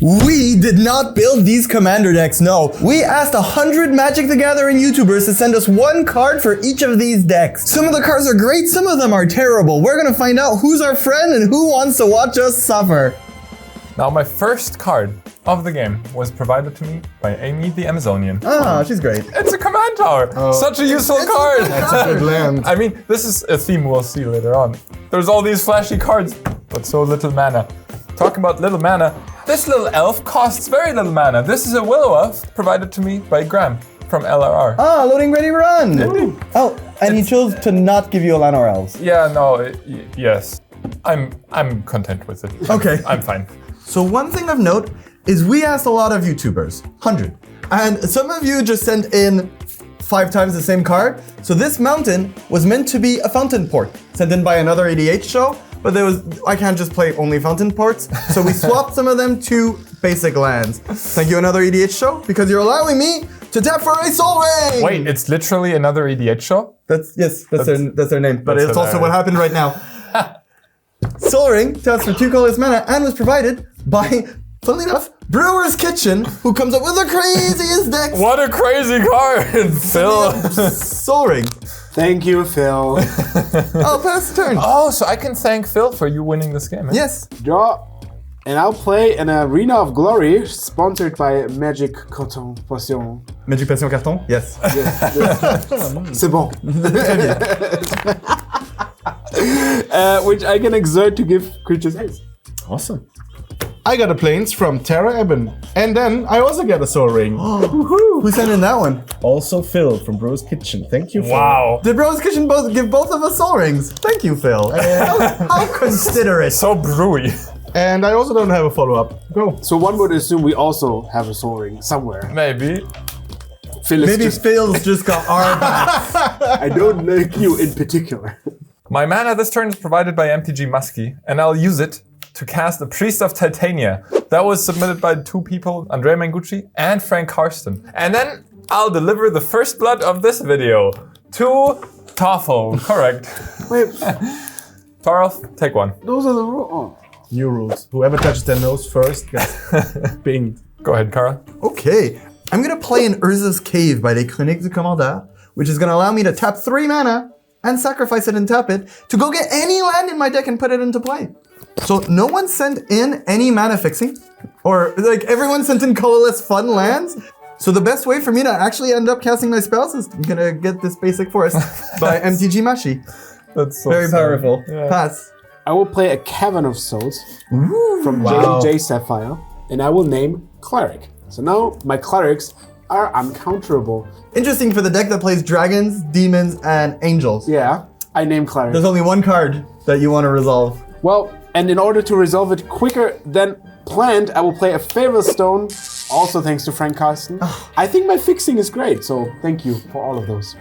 We did not build these commander decks, no. We asked 100 Magic the Gathering YouTubers to send us one card for each of these decks. Some of the cards are great, some of them are terrible. We're gonna find out who's our friend and who wants to watch us suffer. Now, my first card of the game was provided to me by Amy the Amazonian. Ah, she's great. It's a command tower. Such a useful card. That's a good land. I mean, this is a theme we'll see later on. There's all these flashy cards, but so little mana. Talking about little mana, this little elf costs very little mana. This is a willow elf provided to me by Graham from LRR. Ah, loading ready run. Oh, and he chose to not give you a Llanowar Elves. Yeah, no, yes. I'm content with it. Okay. I'm fine. So one thing of note is we asked a lot of YouTubers, 100. And some of you just sent in 5 times the same card. So this mountain was meant to be a fountain port, sent in by another EDH show, but I can't just play only fountain ports. So we swapped some of them to basic lands. Thank you, another EDH show, because you're allowing me to tap for a Soul Ring! Wait, it's literally another EDH show? That's their name, but it's also what happened right now. Soul Ring taps for 2 colorless mana and was provided by, funnily enough, Brewer's Kitchen, who comes up with the craziest decks. What a crazy card, Phil. Soul Ring. Thank you, Phil. I'll pass the turn. Oh, so I can thank Phil for you winning this game. Eh? Yes. Draw. And I'll play an Arena of Glory, sponsored by Magic Coton Potion. Magic Passion Carton? Yes. C'est bon. Which I can exert to give creatures haste. Awesome. I got a Plains from Terra Eben. And then I also get a Soul Ring. Who sent in that one? Also Phil from Bro's Kitchen. Thank you, Phil. Wow. Did Bro's Kitchen give both of us Soul Rings? Thank you, Phil. How considerate. So brewy. And I also don't have a follow-up. Go. So one would assume we also have a Soul Ring somewhere. Maybe. Maybe Phil's just got our back. I don't like you in particular. My mana this turn is provided by MTG Muskie, and I'll use it to cast a Priest of Titania. That was submitted by 2 people, Andrea Mengucci and Frank Karsten. And then I'll deliver the first blood of this video to Toffel. Correct. Wait, Thoralf, take one. those are the rules. Oh. New rules. Whoever touches their nose first gets binged. Go ahead, Kara. Okay. I'm gonna play in Urza's Cave by Les Chroniques du Commandant, which is gonna allow me to tap 3 mana and sacrifice it and tap it to go get any land in my deck and put it into play. So no one sent in any mana fixing, or like everyone sent in colorless fun lands. So the best way for me to actually end up casting my spells is I'm gonna get this basic forest by MTG Mashi. That's so Very sad. powerful. Yeah. Pass. I will play a Cavern of Souls from Wow. J Sapphire, and I will name Cleric. So now my clerics are uncounterable. Interesting for the deck that plays dragons, demons, and angels. Yeah, I name Cleric. There's only one card that you want to resolve. Well, and in order to resolve it quicker than planned, I will play a Favor Stone, also thanks to Frank Karsten. I think my fixing is great, so thank you for all of those.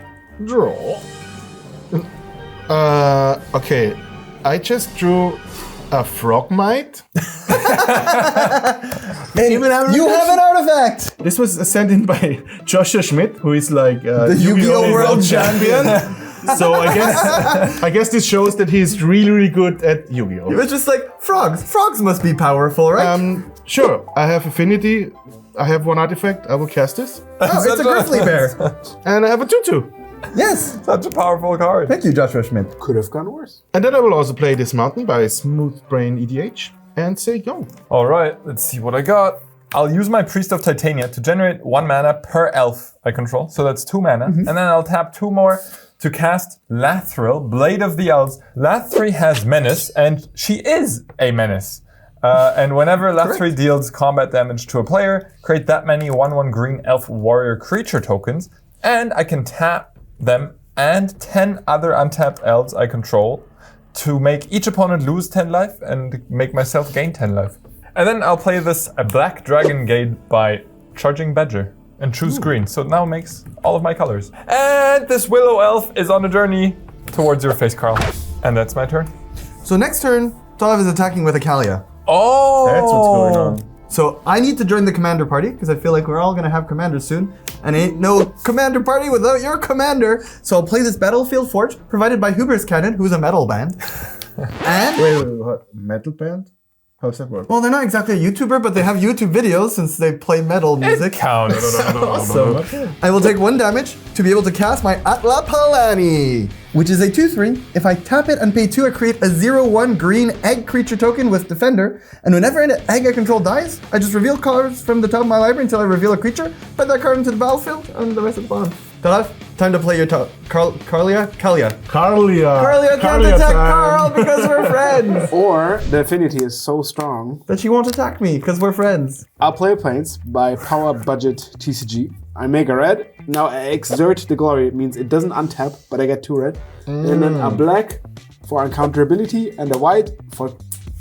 Draw. Okay. I just drew a Frogmite. And you have an artifact! This was sent in by Joshua Schmidt, who is like The Yu-Gi-Oh! World Champion. So I guess this shows that he's really, really good at Yu-Gi-Oh! It was just like, frogs. Frogs must be powerful, right? Sure. I have Affinity. I have 1 artifact. I will cast this. Oh, it's a grizzly bear. And I have a 2/2. Yes. Such a powerful card. Thank you, Joshua Schmidt. Could have gone worse. And then I will also play this mountain by Smooth Brain EDH and say go. All right, let's see what I got. I'll use my Priest of Titania to generate 1 mana per elf I control. So that's 2 mana. And then I'll tap 2 more to cast Lathril, Blade of the Elves. Lathril has Menace, and she is a menace. And whenever Lathril deals combat damage to a player, create that many 1/1 green elf warrior creature tokens, and I can tap them and 10 other untapped elves I control to make each opponent lose 10 life and make myself gain 10 life. And then I'll play this Black Dragon Gate by Charging Badger and choose green. So it now makes all of my colors. And this Willow Elf is on a journey towards your face, Carl. And that's my turn. So next turn, Thoralf is attacking with Akalia. Oh! That's what's going on. So I need to join the commander party because I feel like we're all gonna have commanders soon. And ain't no commander party without your commander. So I'll play this Battlefield Forge provided by Hubris Cannon, who's a metal band. And Wait, what? Metal band? How does that work? Well, they're not exactly a YouTuber, but they have YouTube videos since they play metal music. Counts. So, I will take 1 damage to be able to cast my Atla Palani, which is a 2/3. If I tap it and pay 2, I create a 0/1 green egg creature token with Defender. And whenever an egg I control dies, I just reveal cards from the top of my library until I reveal a creature, put that card into the battlefield, and the rest at the bottom. Thoralf, time to play your Carlia? Kalia. Carlia can't attack Carl because we're friends. Or the affinity is so strong. That she won't attack me because we're friends. I'll play Plains by Power Budget TCG. I make a red. Now I exert the glory. It means it doesn't untap, but I get 2 red. And then a black for uncounterability and a white for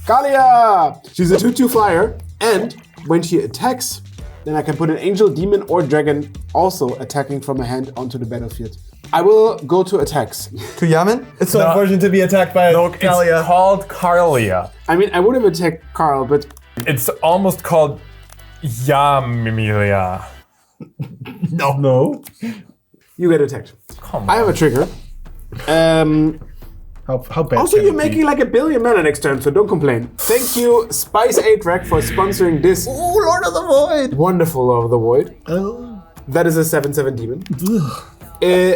Kalia. She's a 2/2 flyer. And when she attacks, then I can put an angel, demon, or dragon also attacking from my hand onto the battlefield. I will go to attacks. To Jamin? It's so No. unfortunate to be attacked by Kalia. It's called Carlia. I mean, I would have attacked Carl, but It's almost called Yamilia. No. you get attacked. Come on. I have a trigger. How bad? Also, can you're it be? making like 1 billion mana next turn, so don't complain. Thank you, Spice 8 Rack, for sponsoring this Oh, Lord of the Void! wonderful Lord of the Void. Oh. That is a 7/7 demon.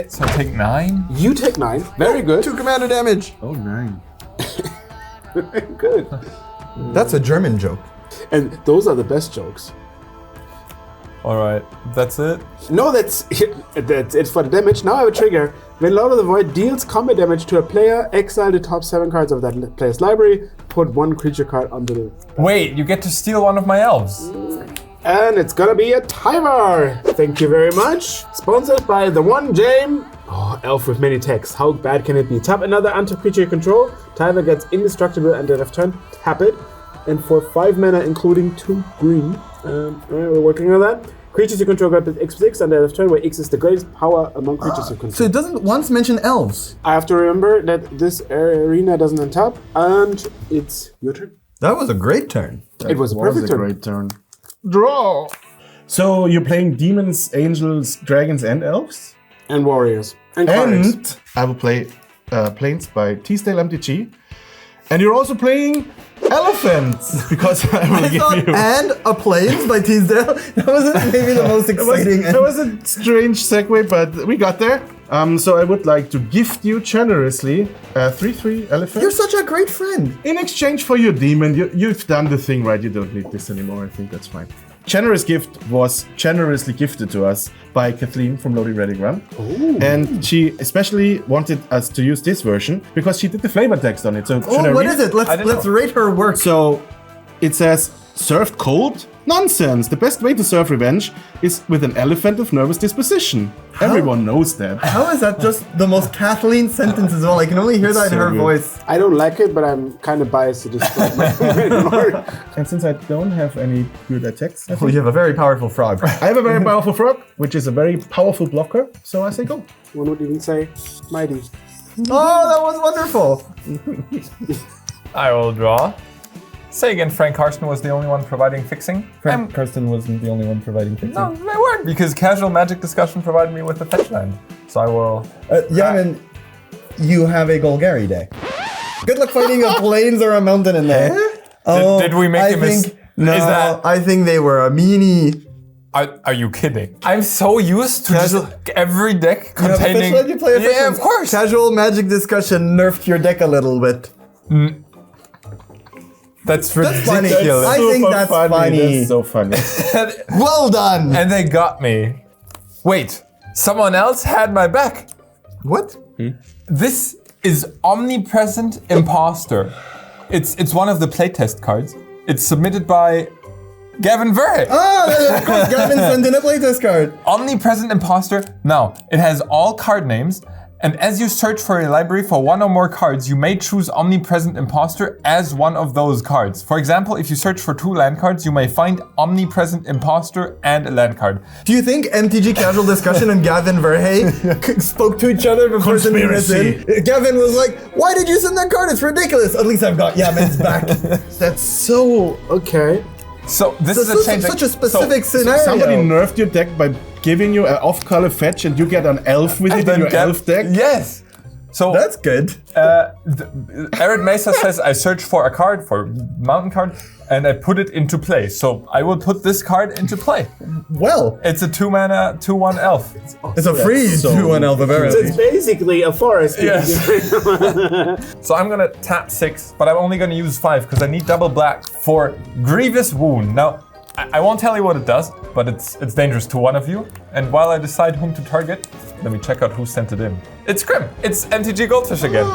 So I take 9? You take 9. Very good. 2 commander damage. Oh, 9. Good. That's a German joke. And those are the best jokes. Alright, that's it. No, that's it for the damage. Now I have a trigger. When Lord of the Void deals combat damage to a player, exile the top 7 cards of that player's library, put 1 creature card onto the... Wait, you get to steal one of my elves. And it's gonna be a timer! Thank you very much. Sponsored by the one Jamin. Oh, elf with many attacks. How bad can it be? Tap another anti-creature you control. Timer gets indestructible at the end of turn. Tap it. And for 5 mana, including 2 green. Alright, we're working on that. Creatures you control grab X6 and the end of turn, where X is the greatest power among creatures you control. So it doesn't once mention elves. I have to remember that this arena doesn't untap, and it's your turn. That was a great turn. It was a perfect turn. great turn. Draw. So you're playing demons, angels, dragons, and elves. And warriors. And cards. And I will play Plains by Teasdale MTG. And you're also playing elephants because I will give you. And a Plains by Teasdale. That was maybe the most exciting. That was a strange segue, but we got there. So I would like to gift you generously a 3/3 elephant. You're such a great friend. In exchange for your demon, you've done the thing right. You don't need this anymore. I think that's fine. Generous gift was generously gifted to us by Kathleen from Loading Ready Run. And she especially wanted us to use this version because she did the flavor text on it. So should I Oh, what read is it? Let's rate her work. So it says, served cold? Nonsense. The best way to serve revenge is with an elephant of nervous disposition. Everyone knows that. How is that just the most Kathleen sentence as well? I can only hear that in so her good. voice. I don't like it, but I'm kind of biased to describe my And since I don't have any good attacks, I Well, you have a very powerful frog. I have a very powerful frog, which is a very powerful blocker. So I say go. One would even say mighty. Oh, that was wonderful. I will draw. Say again, Frank Carson was the only one providing fixing. Karsten wasn't the only one providing fixing. No, they weren't, because Casual Magic Discussion provided me with the fetch land. So I will... Yaman, you have a Golgari day. Good luck fighting a plains or a mountain in there. Did we make a mistake? No, Is that... I think they were a meanie. Are you kidding? I'm so used to Casual- just every deck You have containing... official, you play official. Yeah, of course. Casual Magic Discussion nerfed your deck a little bit. That's That's funny. ridiculous. I think Super that's funny. funny. That's so funny. Well done. And they got me. Wait, someone else had my back. What? This is Omnipresent Imposter. It's one of the playtest cards. It's submitted by Gavin Verhey. Ah, of course, Gavin sent in a playtest card. Omnipresent Imposter. Now, it has all card names, and as you search for a library for one or more cards, you may choose Omnipresent Imposter as one of those cards. For example, if you search for 2 land cards, you may find Omnipresent Imposter and a land card. Do you think MTG Casual Discussion and Gavin Verhey spoke to each other before sending this in? Gavin was like, why did you send that card? It's ridiculous. At least I've got Yaman's back. That's so okay. So this So is a change. such a specific scenario. Somebody nerfed your deck by giving you an off-color fetch and you get an elf with it in your elf deck? Yes. So That's good. Arid Mesa says I search for a card, for mountain card, and I put it into play. So I will put this card into play. Well, It's a 2-mana, 2/1 elf. it's a free 2/1 elf apparently. It's basically a forest. Yes. So I'm gonna tap 6, but I'm only gonna use 5 because I need double black for Grievous Wound. Now, I won't tell you what it does, but it's dangerous to one of you. And while I decide whom to target, let me check out who sent it in. It's Krim. It's MTG Goldfish again.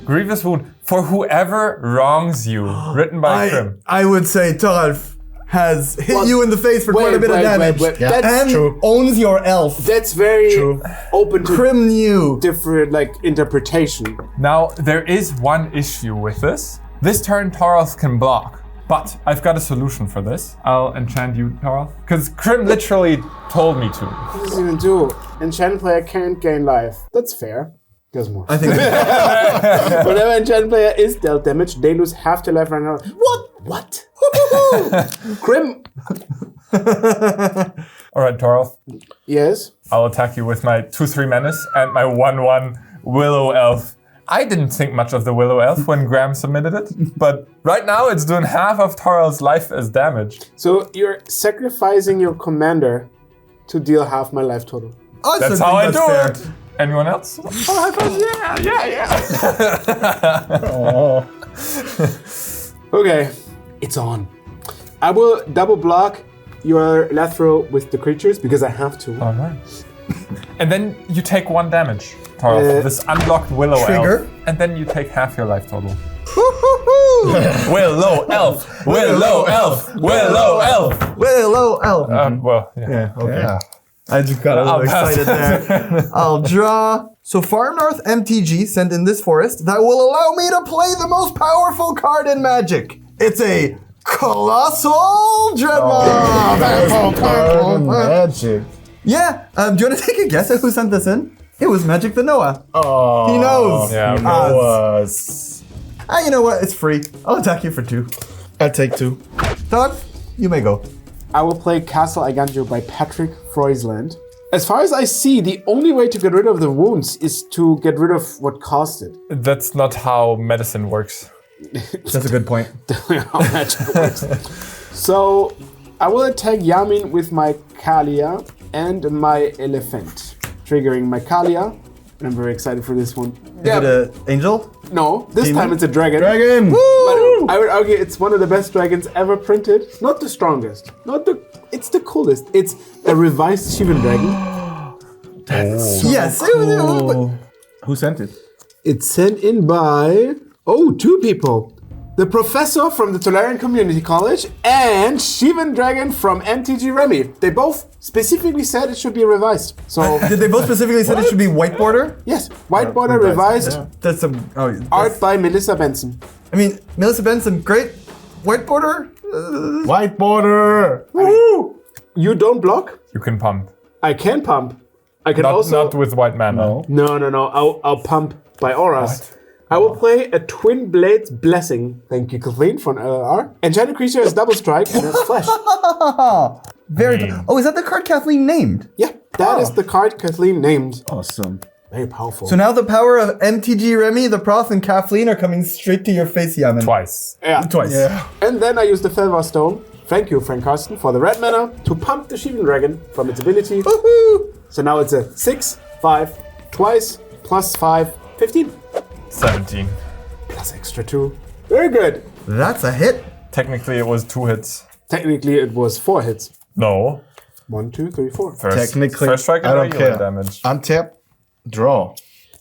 Grievous Wound for whoever wrongs you, written by Krim. I would say Thoralf has hit you in the face for quite a bit of damage. Yeah, That's and true. owns your elf. That's very open to Krim knew. different interpretation. Now, there is one issue with this. This turn, Thoralf can block. But I've got a solution for this. I'll enchant you, Thoralf. Because Krim literally told me to. What does it even do? Enchanted player can't gain life. That's fair. There's more. I think Whenever enchanted player is dealt damage, they lose half their life right now. What? Krim. All right, Thoralf. Yes. I'll attack you with my 2/3 menace and my 1/1 Willow Elf. I didn't think much of the Willow Elf when Graham submitted it, but right now it's doing half of Thoralf's life as damage. So you're sacrificing your commander to deal half my life total. That's how I do it. Anyone else? Yeah. Okay, it's on. I will double block your Lathril with the creatures because I have to. All right. And then you take 1 damage, Thoralf, this unblocked Willow Trigger. Elf. And then you take half your life total. Willow Elf! Willow Elf! Willow Elf! Willow elf. Well, yeah. Yeah, okay. Yeah. I just got a little I'll pass. excited there. I'll draw. So Far North MTG sent in this forest that will allow me to play the most powerful card in Magic. It's a Colossal Dreadnought. Magic. Yeah. Do you want to take a guess at who sent this in? It was Magic the Noah. Oh. He knows. Yeah, He okay. knows. You know what? It's free. I'll attack you for 2. I'll take 2. Todd, you may go. I will play Castle Iganjo by Patrick Froisland. As far as I see, the only way to get rid of the wounds is to get rid of what caused it. That's not how medicine works. That's a good point. How magic works. So I will attack Jamin with my Kalia and my Elephant, triggering my Kalia. And I'm very excited for this one. Is it an angel? No, this Demon? time it's a dragon. Dragon! But I would argue it's one of the best dragons ever printed. Not the strongest. It's the coolest. It's a revised Shivan dragon. Yes. Who sent it? It's sent in by 2 people. The professor from the Tolarian Community College and Shivan Dragon from MTG Remy. They both specifically said it should be revised. So Did they both specifically said it should be white border? yes, white border revised. That's some. Art by Melissa Benson. I mean, Melissa Benson, great. White border? White border! Woo! You don't block. You can pump. I can pump. I can Not with white mana. No. No. I'll pump by auras. I will play a Twin Blades Blessing. Thank you, Kathleen, from LLR. Enchanted creature has double strike and has flash. Very good. Oh, is that the card Kathleen named? Yeah, that is the card Kathleen named. Awesome. Very powerful. So now the power of MTG Remy, the Prof, and Kathleen are coming straight to your face, Yaman. Twice. yeah. Twice. Yeah. And then I use the Felvar Stone. Thank you, Frank Karsten, for the red mana to pump the Shivan Dragon from its ability. Woohoo! So now it's a 6, 5, twice, plus 5, 15. 17. Plus extra 2. Very good. That's a hit. Technically, it was 2 hits. Technically, it was 4 hits. No. 1, 2, 3, 4. Technically, first strike I and don't regular care. damage. Untap, draw.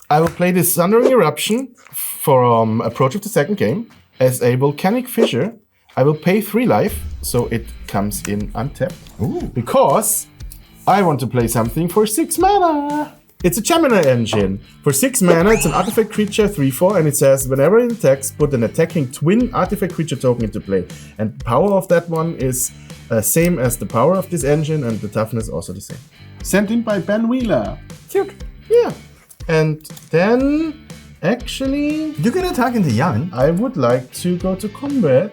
I will play this Thundering Eruption from Approach of the Second Game. As a Volcanic Fissure, I will pay 3 life, so it comes in untapped. Because I want to play something for 6 mana. It's a Jamin engine. For 6 mana, it's an artifact creature 3/4, and it says whenever it attacks, put an attacking twin artifact creature token into play. And the power of that one is same as the power of this engine, and the toughness also the same. Sent in by Ben Wheeler. Cute. Yeah. And then, actually, You can attack into Yaman. I would like to go to combat.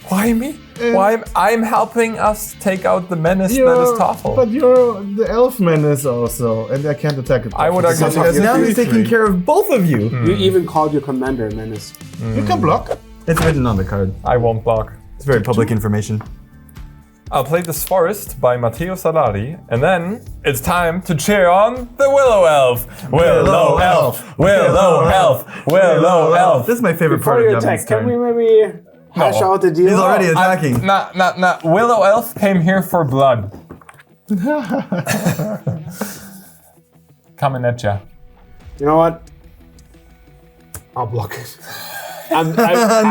Why me? Well, I'm helping us take out the menace that is Toffel. But you're the elf menace also, and I can't attack it. I would argue Because now he's taking care of both of you. You even called your commander Menace. You can block. It's written on the card. I won't block. It's very public information. I'll play This Forest by Matteo Salari, and then it's time to cheer on the Willow Elf. Willow Elf. Willow Elf. Willow Elf. This is my favorite Before part you of attack, Jamin's can we turn. maybe hash out the deal? He's already attacking. Nah. Willow Elf came here for blood. Coming at ya. You know what? I'll block it. I'm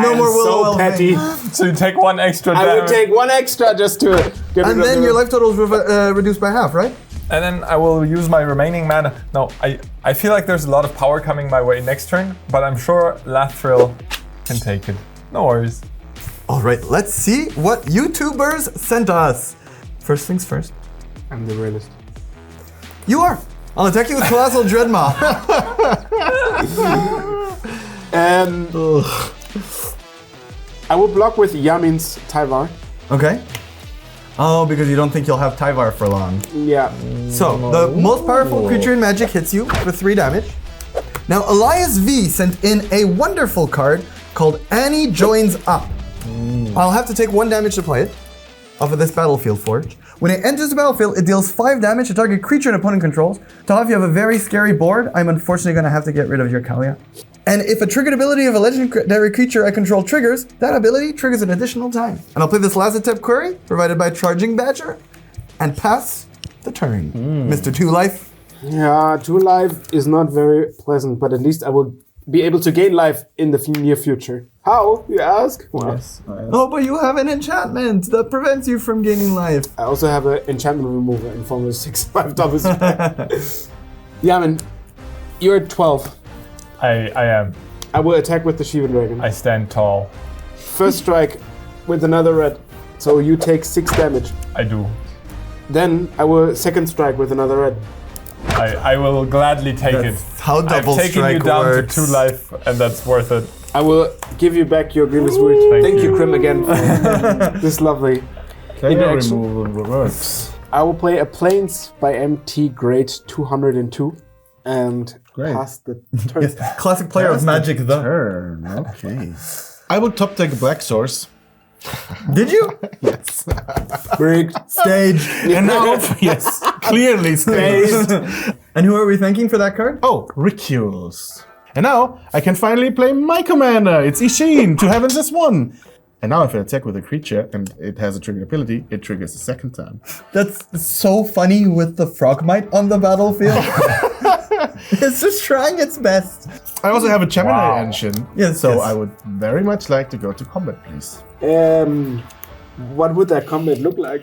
No more Willow so Elf. petty. So you take one extra I damage. would take one extra just to get rid And of then the- your life total is reduced by half, right? And then I will use my remaining mana. No, I feel like there's a lot of power coming my way next turn, but I'm sure Lathril can take it. No worries. All right, let's see what YouTubers sent us. First things first. I'm the realist. You are. I'll attack you with Colossal Dreadmaw. I will block with Yamin's Tyvar. Okay. Oh, because you don't think you'll have Tyvar for long. Yeah. So, the most powerful creature in Magic hits you for 3 damage. Now, Elias V sent in a wonderful card called Annie Joins Up. I'll have to take 1 damage to play it off of this Battlefield Forge. When it enters the battlefield, it deals 5 damage to target creature an opponent controls. If you have a very scary board, I'm unfortunately going to have to get rid of your Kalia. And if a triggered ability of a legendary creature I control triggers, that ability triggers an additional time. And I'll play this Lazatep Query, provided by Charging Badger, and pass the turn. Mr. 2 Life. Yeah, 2 life is not very pleasant, but at least I will be able to gain life in the near future. How, you ask? Well, Yes. Oh, but you have an enchantment that prevents you from gaining life. I also have an enchantment remover in form of 6/5 doubles. Yamin, you're at 12. I am. I will attack with the Shivan Dragon. I stand tall. First strike with another red, so you take 6 damage. I do. Then I will second strike with another red. I will gladly take it. That's how I've double taken strike you down works. to 2 life, and that's worth it. I will give you back your Grievous Root. Thank you, you. Krim, again for this lovely Player interaction. removal works. I will play a Plains by MT Grade 202 and Great. pass the turn. Classic player of Magic, though. Turn. Okay. I will top take a black source. Did you? Yes. Rigged. Stage. And now, yes, clearly staged. And who are we thanking for that card? Oh, Ricules. And now I can finally play my commander. It's Ishin, 2 heavens as 1. And now if I attack with a creature and it has a triggered ability, it triggers a second time. That's so funny with the Frogmite on the battlefield. It's just trying its best. I also have a Gemini Wow. engine. Yes, So yes. I would very much like to go to combat, please. What would that combat look like?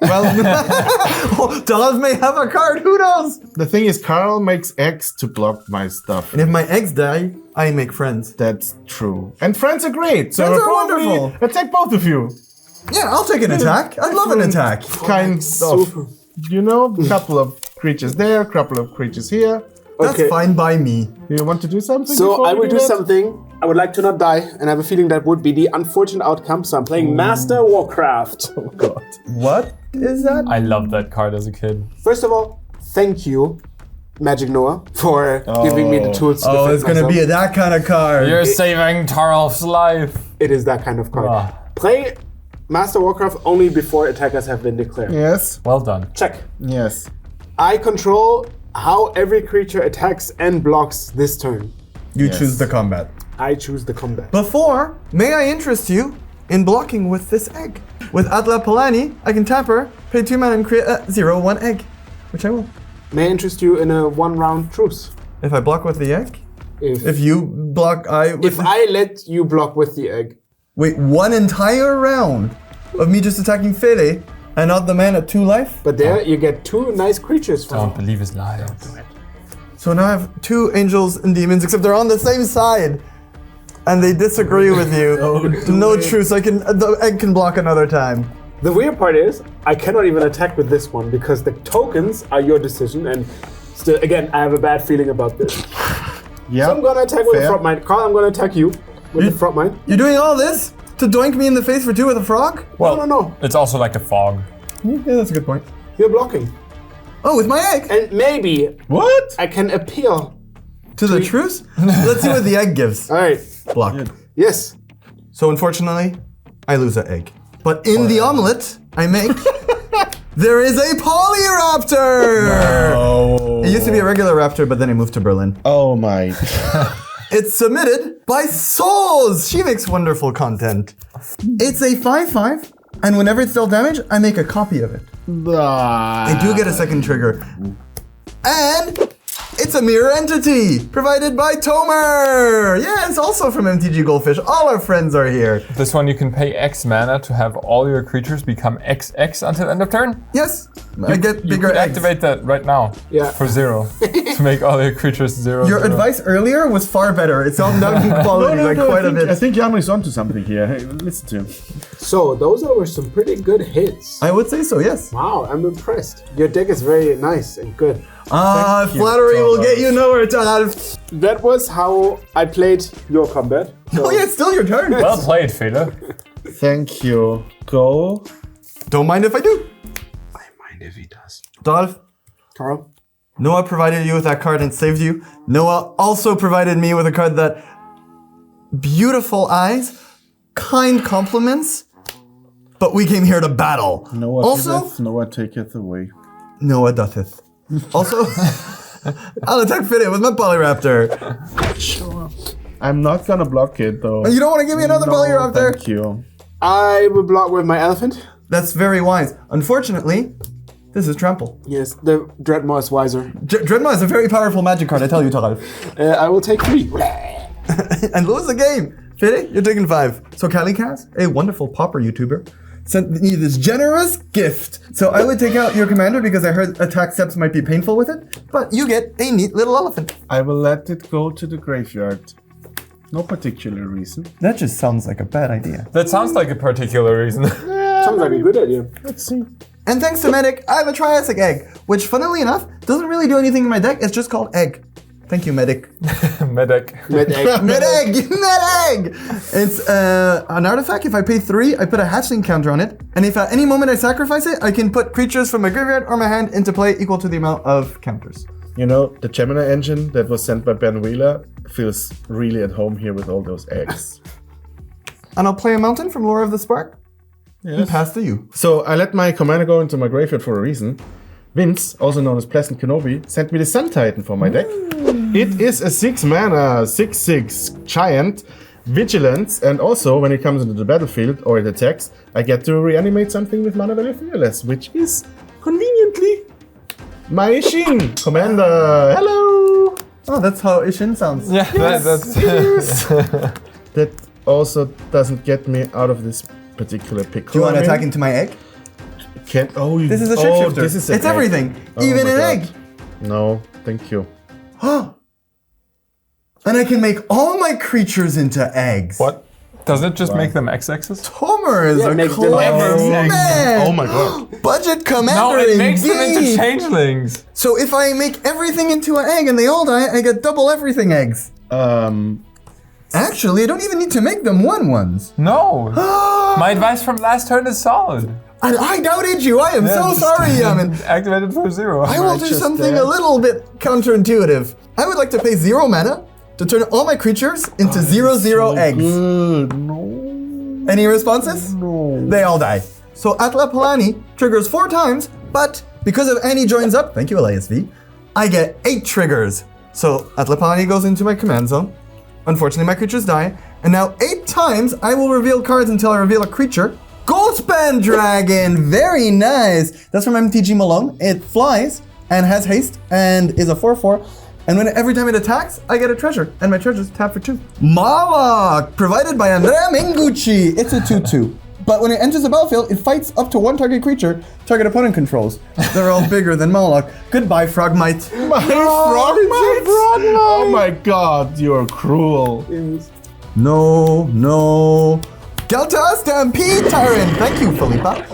Well, Thoralf may have a card, who knows? The thing is, Carl makes X to block my stuff. And if my eggs die, I make friends. That's true. And friends are great. So Friends are probably wonderful. attack both of you. Yeah, I'll take an attack. I'd love an attack. Kind of, you know, couple of creatures there, couple of creatures here. That's Okay. fine by me. Do you want to do something? So before I we will do that? something. I would like to not die, and I have a feeling that would be the unfortunate outcome. So I'm playing Master Warcraft. Oh God. What is that? I loved that card as a kid. First of all, thank you, Magic Noah, for giving me the tools to Oh, defend it's gonna myself. be that kind of card. You're saving Thoralf's life. It is that kind of card. Ah. Play Master Warcraft only before attackers have been declared. Yes. Well done. Check. Yes. I control how every creature attacks and blocks this turn. You Yes. choose the combat. I choose the combat. Before, may I interest you in blocking with this egg? With Atla Palani, I can tap her, pay 2 mana and create a 0/1 egg, which I will. May I interest you in a 1-round truce? If I block with the egg? If If you block, if I let you block with the egg, Wait, 1 entire round of me just attacking Fele and not the man at 2 life? but there you get 2 nice creatures from Don't it. believe his lies. So now I have 2 angels and demons, except they're on the same side. And they disagree with you. No truce, the egg can block another time. The weird part is, I cannot even attack with this one because the tokens are your decision, and still, again, I have a bad feeling about this. Yeah. So I'm gonna attack with the Fair. front mine. Carl, I'm gonna attack you with the front mine. You're doing all this To doink me in the face for 2 with a frog? Well, No. it's also like a fog. Yeah, that's a good point. You're blocking. Oh, with my egg! And maybe What? I can appeal. To the truce? Let's see what the egg gives. All right. Block. Yes. So unfortunately, I lose an egg. But in the omelet I make, there is a Polyraptor! Oh. It used to be a regular raptor, but then it moved to Berlin. Oh my. It's submitted by Souls! She makes wonderful content. It's a 5/5, and whenever it's dealt damage, I make a copy of it. I do get a second trigger. And it's a mirror entity, provided by Tomer! Yes, also from MTG Goldfish. All our friends are here. This one you can pay X mana to have all your creatures become XX until end of turn. Yes, I get You bigger could eggs. activate that right now. Yeah. For 0. To make all your creatures 0. Your 0. advice earlier was far better. It's on down in quality quite a bit. I think Yaman is onto something here. Hey, listen to him. So those were some pretty good hits. I would say so, yes. Wow, I'm impressed. Your deck is very nice and good. Ah, you, flattery will get you nowhere, Thoralf. That was how I played your combat. So Oh yeah, it's still your turn. Well played, Fele. Thank you. Go. Don't mind if I do. I mind if he does. Thoralf, Carl? Noah provided you with that card and saved you. Noah also provided me with a card that beautiful eyes, kind compliments, but we came here to battle. Noah also, giveth, Noah taketh away. Noah dotheth. Also, I'll attack Fede with my Polyraptor. I'm not gonna block it though. You don't want to give me another Polyraptor? Thank you. I will block with my elephant. That's very wise. Unfortunately, this is trample. Yes, the Dreadmaw is wiser. Dreadmaw is a very powerful magic card, I tell you, Thoralf. I will take 3. And lose the game. Fede, you're taking 5. So Calicast, a wonderful popper YouTuber, sent me this generous gift. So I would take out your commander because I heard attack steps might be painful with it, but you get a neat little elephant. I will let it go to the graveyard. No particular reason. That just sounds like a bad idea. That sounds like a particular reason. Sounds like a good idea. Let's see. And thanks to Medic, I have a Triassic Egg, which funnily enough, doesn't really do anything in my deck, it's just called Egg. Thank you, Medic. Medic. Med-egg. Med-egg! Med-egg! It's an artifact. If I pay 3, I put a hatchling counter on it. And if at any moment I sacrifice it, I can put creatures from my graveyard or my hand into play equal to the amount of counters. You know, the Gemini engine that was sent by Ben Wheeler feels really at home here with all those eggs. And I'll play a mountain from Lore of the Spark and Yes. pass to you. So I let my commander go into my graveyard for a reason. Vince, also known as Pleasant Kenobi, sent me the Sun Titan for my deck. It is a 6 mana, 6/6 giant, vigilance, and also when it comes into the battlefield or it attacks, I get to reanimate something with mana value 3 or less, which is conveniently my Ishin commander. Hello! Oh, that's how Ishin sounds. Yeah, that's That also doesn't get me out of this particular pickle. Do you want to I'm attack in. into my egg? This is a shapeshifter. This is It's an egg. everything, Oh even my an God. egg. No, thank you. And I can make all my creatures into eggs. What? Does it just make them XXs? Tomer is Yeah, a make them clever eggs. man. Oh my God. Budget commander No, it makes them into indeed. changelings. So if I make everything into an egg and they all die, I get double everything eggs. Actually, I don't even need to make them 1/1s. No. My advice from last turn is solid. And I doubted you. I am so just- sorry, Yamin. Activate it for 0. I will do Righteous something dad. a little bit counterintuitive. I would like to pay 0 mana to turn all my creatures into 0/0 eggs. Good. No. Any responses? No. They all die. So Atlapalani triggers 4 times, but because of Annie joins up, thank you, LASV, I get 8 triggers. So Atlapalani goes into my command zone. Unfortunately, my creatures die. And now 8 times I will reveal cards until I reveal a creature. Goldspan Dragon, very nice. That's from MTG Malone. It flies and has haste and is a 4/4. And every time it attacks, I get a treasure, and my treasures tap for 2. Mawak, provided by Andrea Mengucci. It's a 2/2. But when it enters the battlefield, it fights up to 1 target creature target opponent controls. They're all bigger than Mawak. Goodbye, Frogmite. My Frogmite! Oh my God, you're cruel. No. Delta Stampede Tyrant. Thank you, Philippa.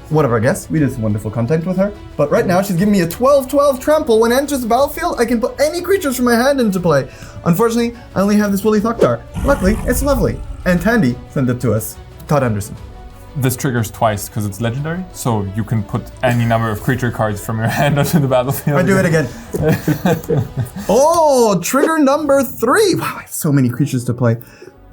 One of our guests. We did some wonderful content with her. But right now, she's giving me a 12/12 trample. When it enters the battlefield, I can put any creatures from my hand into play. Unfortunately, I only have this Willy Thoktar. Luckily, it's lovely. And Tandy sent it to us. Todd Anderson. This triggers twice because it's legendary, so you can put any number of creature cards from your hand onto the battlefield. I do it again. Oh, trigger number 3. Wow, I have so many creatures to play.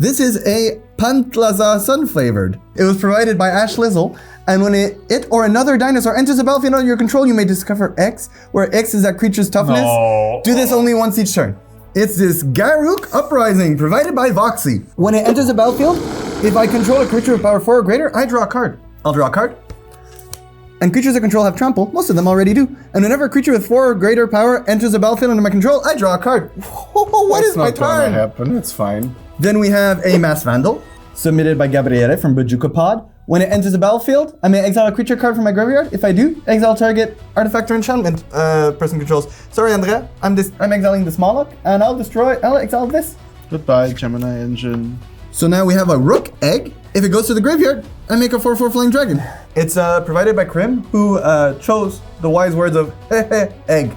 This is a Pantlaza Sun-flavored. It was provided by Ash Lizzle, and when it or another dinosaur enters the battlefield under your control, you may discover X, where X is that creature's toughness. No. Do this only once each turn. It's this Garruk Uprising, provided by Voxy. When it enters the battlefield, if I control a creature with power 4 or greater, I draw a card. I'll draw a card. And creatures I control have trample. Most of them already do. And whenever a creature with 4 or greater power enters the battlefield under my control, I draw a card. What is my That's not turn? gonna happen. It's fine. Then we have a Mass Vandal, submitted by Gabriele from Bajuka Pod. When it enters the battlefield, I may exile a creature card from my graveyard. If I do, exile target artifact or enchantment person controls. Sorry, Andrea, I'm exiling this Moloch, and I'll exile this. Goodbye, Gemini Engine. So now we have a Rook Egg. If it goes to the graveyard, I make a 4/4 Flying Dragon. It's provided by Krim, who chose the wise words of egg.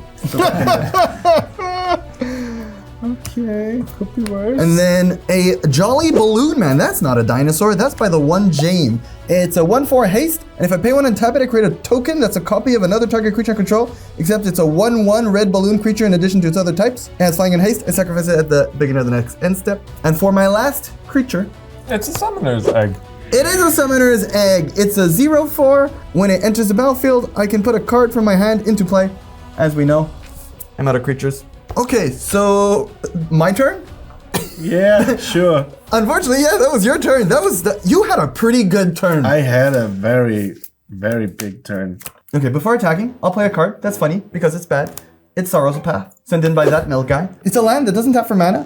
Okay, could be worse. And then a Jolly Balloon Man. That's not a dinosaur. That's by the one Jame. It's a 1/4 haste, and if I pay 1 and tap it, I create a token that's a copy of another target creature I control, except it's a 1/1 red balloon creature in addition to its other types. It has flying and haste. I sacrifice it at the beginning of the next end step. And for my last creature, It's a summoner's egg. it is a Summoner's Egg. It's a 0/4. When it enters the battlefield, I can put a card from my hand into play. As we know, I'm out of creatures. Okay, so my turn? Yeah, sure. Unfortunately, yeah, that was your turn. You had a pretty good turn. I had a very, very big turn. Okay, before attacking, I'll play a card. That's funny because it's bad. It's Sorrow's Path, sent in by that milk guy. It's a land that doesn't tap for mana,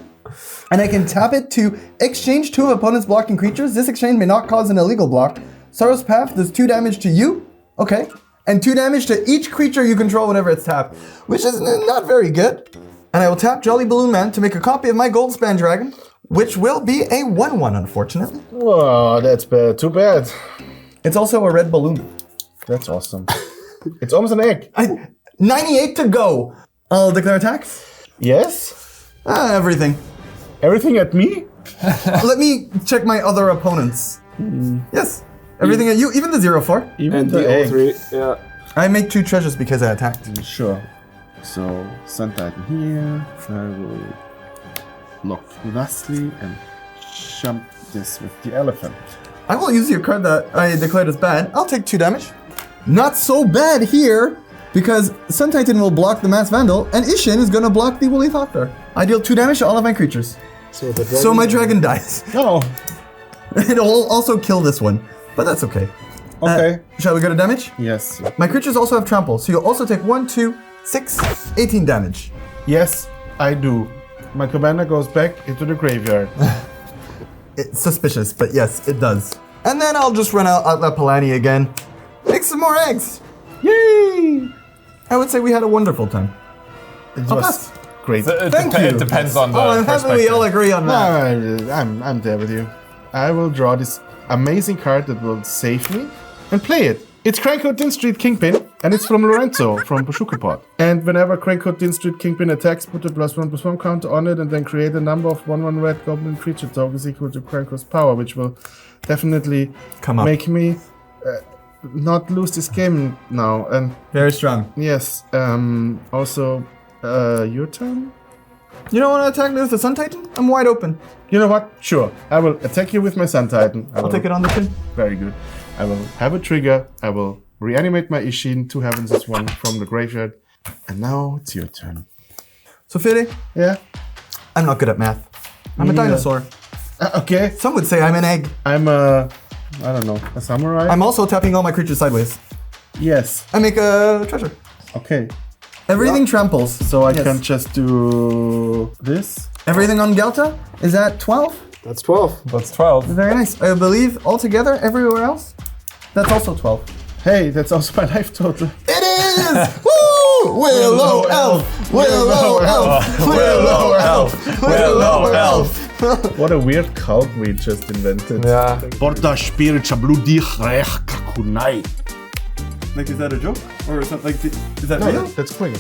and I can tap it to exchange 2 of opponent's blocking creatures. This exchange may not cause an illegal block. Sorrow's Path does 2 damage to you, okay, and 2 damage to each creature you control whenever it's tapped, which is not very good. And I will tap Jolly Balloon Man to make a copy of my Goldspan Dragon, which will be a 1/1, unfortunately. Oh, that's bad. Too bad. It's also a red balloon. That's awesome. It's almost an egg. 98 to go. I'll declare attack. Yes? Everything. Everything at me? Let me check my other opponents. Yes. Everything at you, even the 0/4. Even And the the egg. O3, yeah. I make 2 treasures because I attacked. Sure. So, Sun Titan here. I will block thusly and jump this with the elephant. I will use your card that I declared as bad. I'll take 2 damage. Not so bad here, because Sun Titan will block the Mass Vandal, and Ishin is gonna block the Woolly Thopter. I deal 2 damage to all of my creatures. So, the So my dragon dies. Oh, It'll also kill this one, but that's okay. okay. Shall we go to damage? Yes. My creatures also have trample, so you'll also take 1, 2, 6, 18 damage. Yes, I do. My commander goes back into the graveyard. It's suspicious, but yes, it does. And then I'll just run out that Palani again. Make some more eggs. Yay! I would say we had a wonderful time. It I'll was pass. great. Thank you. It depends on the Oh, I'm happy we all perspective. agree on that. I'm there with you. I will draw this amazing card that will save me and play it. It's Crankwood Din Street Kingpin, and it's from Lorenzo from Bashuka Pod. And whenever Crankwood Din Street Kingpin attacks, put a +1/+1 counter on it, and then create a number of 1/1 red goblin creature tokens equal to Crankwood's power, which will definitely Come up. make me not lose this game now. And Very strong. yes, also your turn. You don't want to attack me with the Sun Titan? I'm wide open. You know what? Sure, I will attack you with my Sun Titan. I'll take it on the chin. Very good. I will have a trigger. I will reanimate my Ishin. 2 heavens is 1 from the graveyard. And now it's your turn. So Fede, Yeah. I'm not good at math. I'm a Me neither. dinosaur. Okay. Some would say I'm an egg. I'm I don't know, a samurai? I'm also tapping all my creatures sideways. Yes. I make a treasure. Okay. Everything tramples. So I Yes. can just do this. Everything on Gelta is at 12. That's 12. That's 12. Very nice. I believe altogether everywhere else, that's also 12. Hey, that's also my life total. It is! Woo! Willow Elf! Willow Elf! Willow Elf! Willow Elf! What a weird cult we just invented. Yeah. Porta spiricia bludich rech kakunai. Like, is that a joke? Or is that like, is that No, real? that's Queen.